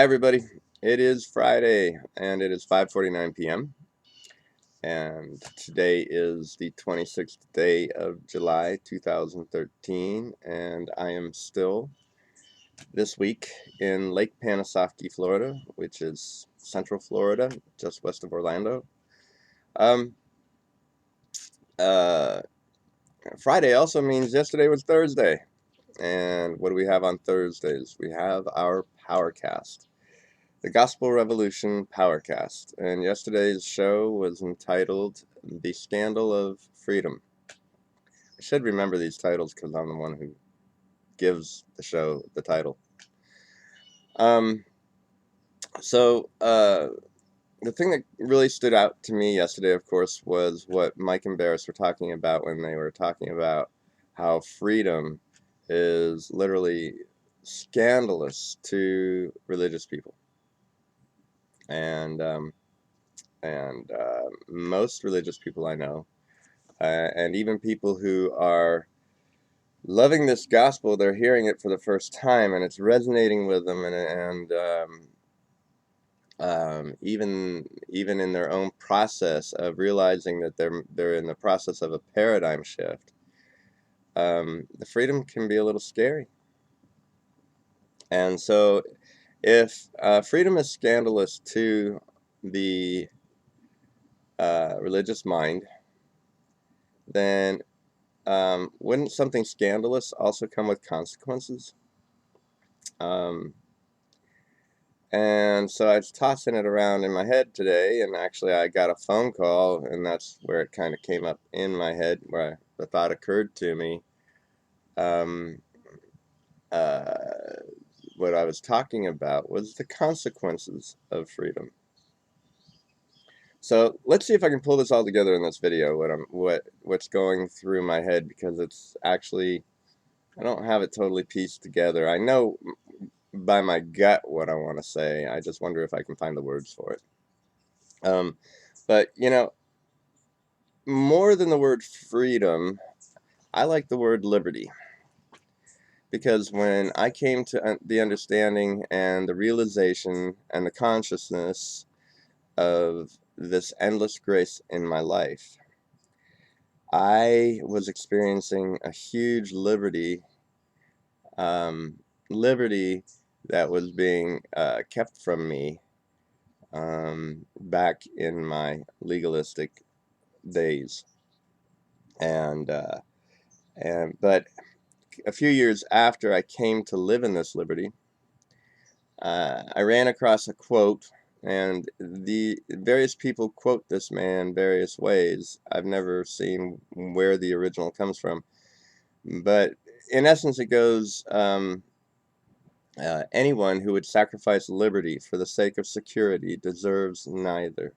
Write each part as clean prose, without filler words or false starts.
Hi everybody. It is Friday and it is 5:49 p.m. and today is the 26th day of July 2013 and I am still this week in Lake Panasoffkee, Florida, which is Central Florida, just west of Orlando. Um uh Friday also means yesterday was Thursday. And what do we have on Thursdays? We have our Powercast. The Gospel Revolution Powercast, and yesterday's show was entitled The Scandal of Freedom. I should remember these titles because I'm the one who gives the show the title. Um, the thing that really stood out to me yesterday, of course, was what Mike and Barris were talking about when they were talking about how freedom is literally scandalous to religious people. And most religious people I know, and even people who are loving this gospel, they're hearing it for the first time, and it's resonating with them, and even in their own process of realizing that they're in the process of a paradigm shift. The freedom can be a little scary, and so if freedom is scandalous to the religious mind, then wouldn't something scandalous also come with consequences? Um, and so I was tossing it around in my head today, and actually I got a phone call, and that's where it kind of came up in my head, where the thought occurred to me. Um, uh, what I was talking about was the consequences of freedom. So let's see if I can pull this all together in this video. What's going through my head, because it's actually, I don't have it totally pieced together. I know by my gut what I want to say. I just wonder if I can find the words for it. But more than the word freedom, I like the word liberty, because when I came to the understanding and the realization and the consciousness of this endless grace in my life, I was experiencing a huge liberty, um, liberty that was being kept from me back in my legalistic days, and but a few years after I came to live in this liberty, I ran across a quote, and the various people quote this man various ways. I've never seen where the original comes from, but in essence, it goes. Anyone who would sacrifice liberty for the sake of security deserves neither.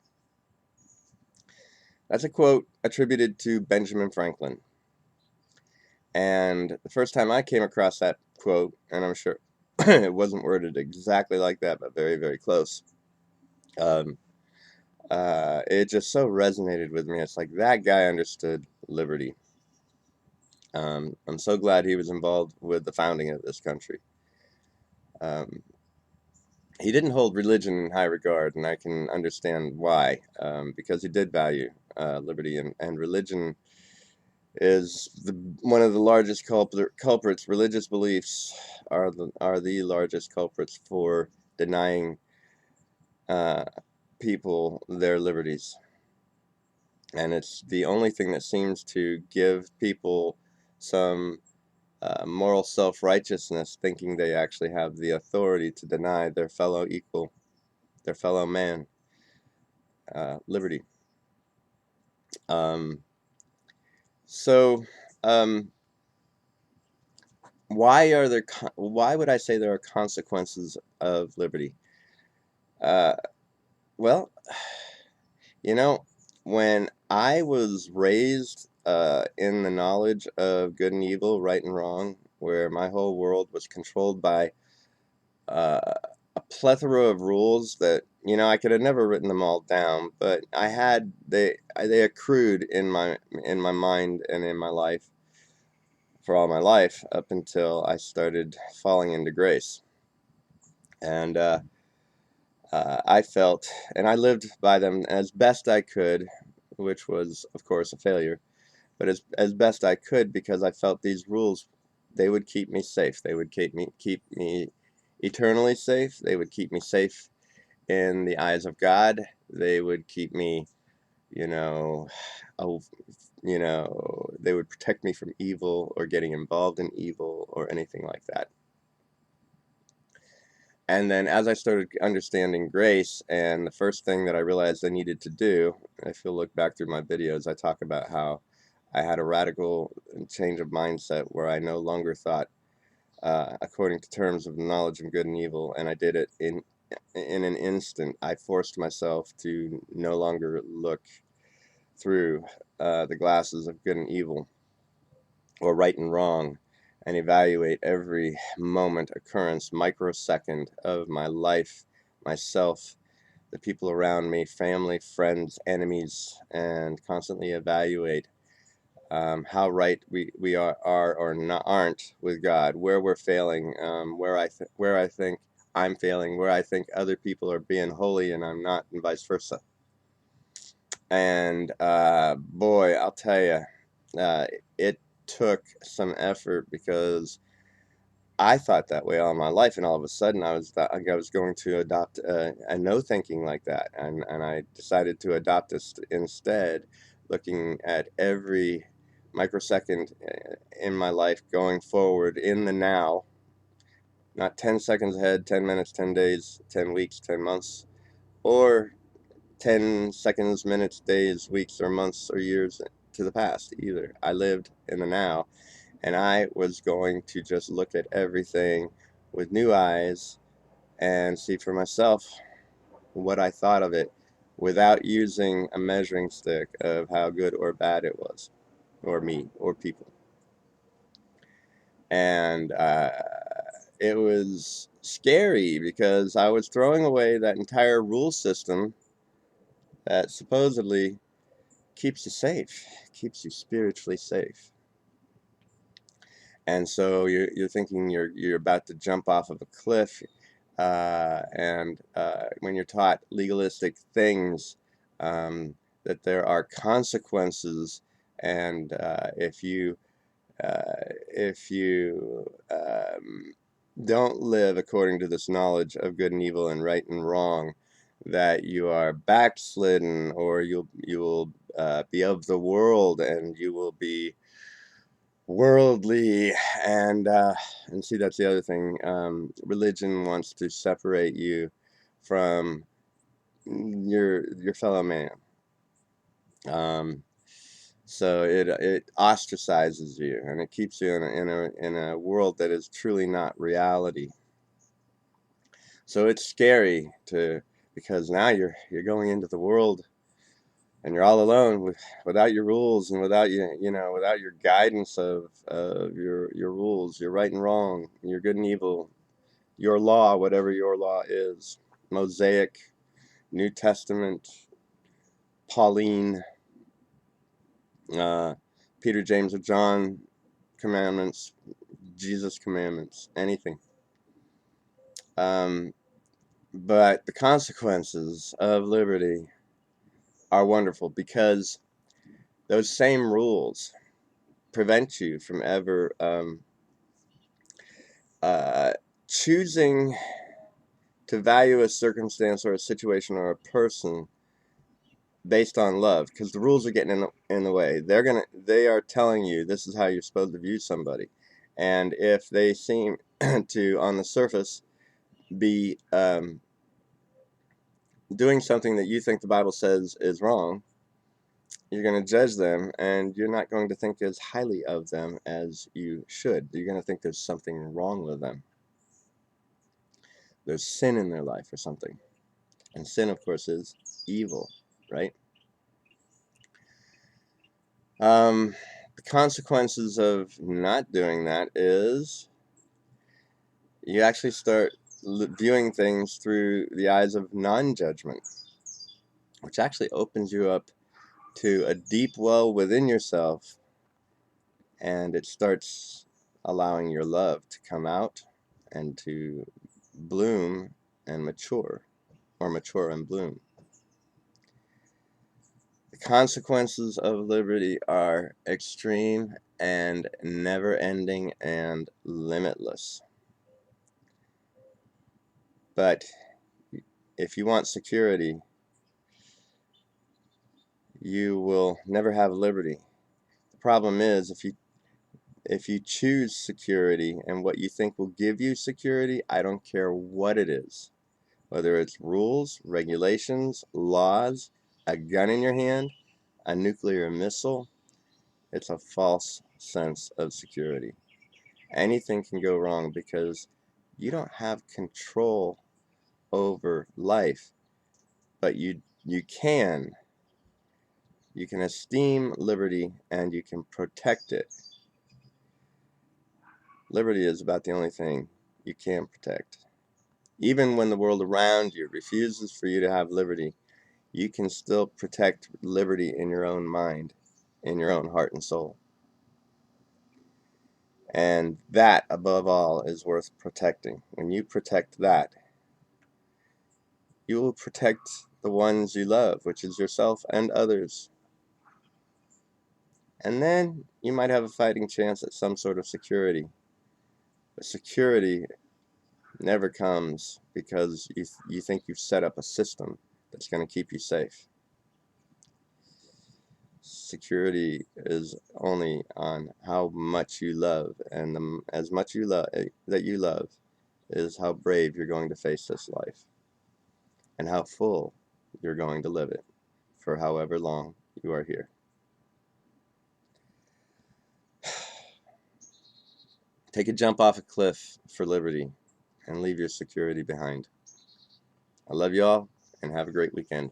That's a quote attributed to Benjamin Franklin. And the first time I came across that quote, and I'm sure it wasn't worded exactly like that, but very, very close, um, it just so resonated with me. It's like that guy understood liberty. I'm so glad he was involved with the founding of this country. Um, he didn't hold religion in high regard, and I can understand why, because he did value liberty, and religion is one of the largest culprits. Religious beliefs are the largest culprits for denying uh, people their liberties, and it's the only thing that seems to give people some moral self-righteousness, thinking they actually have the authority to deny their fellow equal, their fellow man, liberty. Um, so. Um, why would I say there are consequences of liberty? Uh, well, you know, when I was raised in the knowledge of good and evil, right and wrong, where my whole world was controlled by uh, a plethora of rules that, I could have never written them all down, but they accrued in my mind and in my life for all my life up until I started falling into grace. And I felt, and I lived by them as best I could, which was, of course, a failure, but as best I could, because I felt these rules, they would keep me safe. They would keep me eternally safe. They would keep me safe in the eyes of God. They would keep me, you know, oh, they would protect me from evil or getting involved in evil or anything like that. And then as I started understanding grace, and the first thing that I realized I needed to do, if you'll look back through my videos, I talk about how I had a radical change of mindset where I no longer thought according to terms of knowledge of good and evil, and I did it in an instant. I forced myself to no longer look through the glasses of good and evil or right and wrong, and evaluate every moment, occurrence, microsecond of my life, myself, the people around me, family, friends, enemies, and constantly evaluate how right we are or not, aren't with God, where we're failing, where I think I'm failing, where I think other people are being holy and I'm not, and vice versa. And boy, I'll tell you, it took some effort because I thought that way all my life, and all of a sudden I was going to adopt a no thinking like that, and I decided to adopt this instead, looking at every microsecond in my life going forward in the now, not 10 seconds ahead, 10 minutes, 10 days, 10 weeks, 10 months, or 10 seconds, minutes, days, weeks, or months, or years to the past either. I lived in the now, and I was going to just look at everything with new eyes and see for myself what I thought of it without using a measuring stick of how good or bad it was, or me, or people. And it was scary because I was throwing away that entire rule system that supposedly keeps you safe, keeps you spiritually safe. And so you're thinking you're about to jump off of a cliff, and when you're taught legalistic things, that there are consequences, and if you don't live according to this knowledge of good and evil and right and wrong, that you are backslidden, or you will be of the world, and you will be worldly, and see, that's the other thing. Religion wants to separate you from your fellow man. Um, so it ostracizes you, and it keeps you in a world that is truly not reality. So it's scary because now you're going into the world, and you're all alone without your rules, and without your guidance of your rules, your right and wrong, your good and evil, your law, whatever your law is, Mosaic, New Testament, Pauline, uh, Peter, James, or John commandments, Jesus commandments, anything. Um, but the consequences of liberty are wonderful, because those same rules prevent you from ever uh, choosing to value a circumstance or a situation or a person based on love, because the rules are getting in the way. They are telling you this is how you're supposed to view somebody, and if they seem to, on the surface, be doing something that you think the Bible says is wrong, you're going to judge them, and you're not going to think as highly of them as you should. You're going to think there's something wrong with them. There's sin in their life or something. And sin, of course, is evil, right? The consequences of not doing that is you actually start viewing things through the eyes of non-judgment, which actually opens you up to a deep well within yourself, and it starts allowing your love to come out and to bloom and mature. or mature and bloom. The consequences of liberty are extreme and never-ending and limitless. But if you want security, you will never have liberty. The problem is, if you choose security and what you think will give you security, I don't care what it is. Whether it's rules, regulations, laws, a gun in your hand, a nuclear missile, it's a false sense of security. Anything can go wrong because you don't have control over life, but you can. You can esteem liberty and you can protect it. Liberty is about the only thing you can protect. Even when the world around you refuses for you to have liberty, you can still protect liberty in your own mind, in your own heart and soul. And that, above all, is worth protecting. When you protect that, you will protect the ones you love, which is yourself and others. And then you might have a fighting chance at some sort of security. But security never comes because you think you've set up a system that's going to keep you safe. Security is only on how much you love, and as much you love that you love is how brave you're going to face this life, and how full you're going to live it for however long you are here. Take a jump off a cliff for liberty and leave your security behind. I love you all, and have a great weekend.